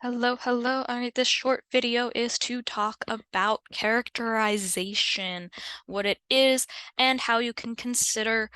Hello, hello. All right, this short video is to talk about characterization, what it is, and how you can consider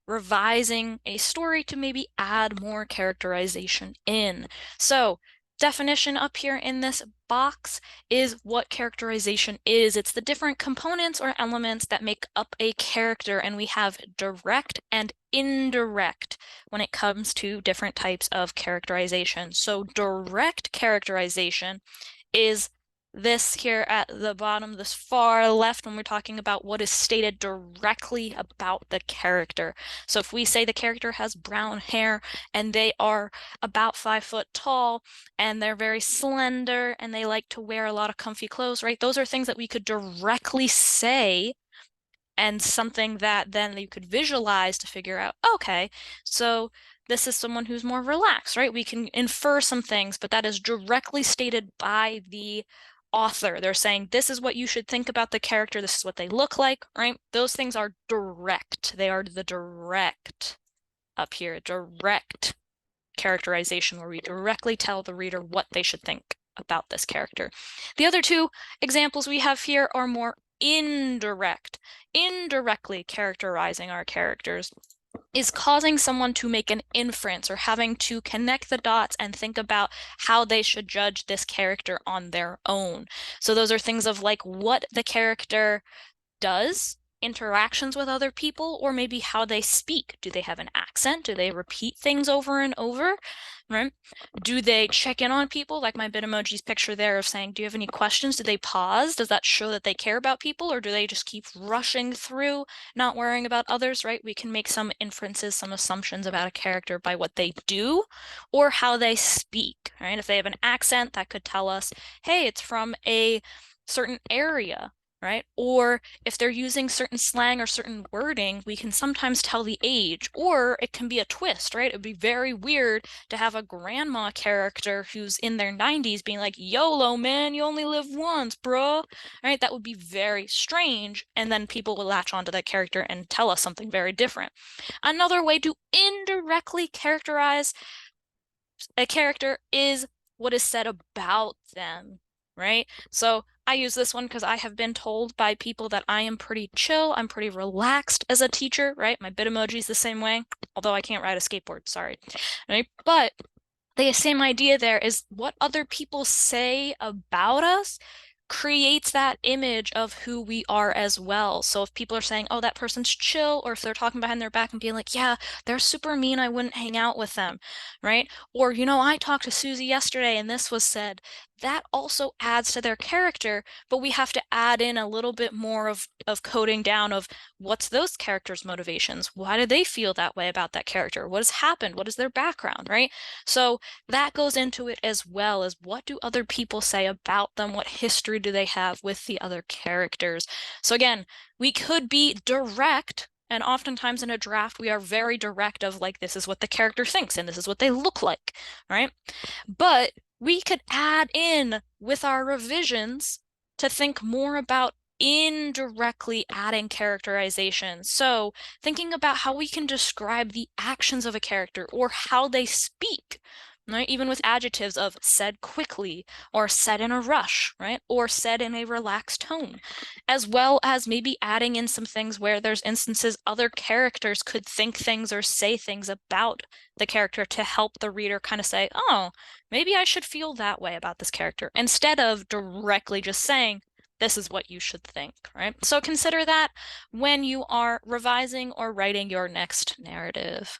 revising a story to maybe add more characterization in. So, definition up here in this box is what characterization is. It's the different components or elements that make up a character, and we have direct and indirect when it comes to different types of characterization. So direct characterization is this here at the bottom, this far left, when we're talking about what is stated directly about the character. So if we say the character has brown hair and they are about 5 foot tall and they're very slender and they like to wear a lot of comfy clothes, right? Those are things that we could directly say, and something that then you could visualize to figure out, okay, so this is someone who's more relaxed, right? We can infer some things, but that is directly stated by the author. They're saying, this is what you should think about the character, this is what they look like, right? Those things are direct. They are the direct up here, direct characterization, where we directly tell the reader what they should think about this character. The other two examples we have here are more indirect. Indirectly characterizing our characters is causing someone to make an inference or having to connect the dots and think about how they should judge this character on their own. So those are things of like what the character does, interactions with other people, or maybe how they speak. Do they have an accent? Do they repeat things over and over? Right? Do they check in on people? Like my Bitmoji's picture there of saying, do you have any questions? Do they pause? Does that show that they care about people, or do they just keep rushing through, not worrying about others, right? We can make some inferences, some assumptions about a character by what they do or how they speak, right? If they have an accent, that could tell us, hey, it's from a certain area, right? Or if they're using certain slang or certain wording, we can sometimes tell the age, or it can be a twist, right? It would be very weird to have a grandma character who's in their 90s being like, YOLO, man, you only live once, bro, right? That would be very strange, and then people will latch onto that character and tell us something very different. Another way to indirectly characterize a character is what is said about them, right? So I use this one because I have been told by people that I am pretty chill, I'm pretty relaxed as a teacher, right? My Bitmoji is the same way, although I can't ride a skateboard, sorry, right? But the same idea there is what other people say about us creates that image of who we are as well. So if people are saying, oh, that person's chill, or if they're talking behind their back and being like, yeah, they're super mean, I wouldn't hang out with them, right? Or, I talked to Susie yesterday and this was said, that also adds to their character, but we have to add in a little bit more of coding down of what's those characters' motivations? Why do they feel that way about that character? What has happened? What is their background, right? So that goes into it as well as what do other people say about them? What history do they have with the other characters? So again, we could be direct, and oftentimes in a draft, we are very direct of like, this is what the character thinks and this is what they look like, right? But we could add in with our revisions to think more about indirectly adding characterization. So thinking about how we can describe the actions of a character or how they speak, right? Even with adjectives of said quickly or said in a rush, right? Or said in a relaxed tone, as well as maybe adding in some things where there's instances other characters could think things or say things about the character to help the reader kind of say, oh, maybe I should feel that way about this character, instead of directly just saying, this is what you should think, right? So consider that when you are revising or writing your next narrative.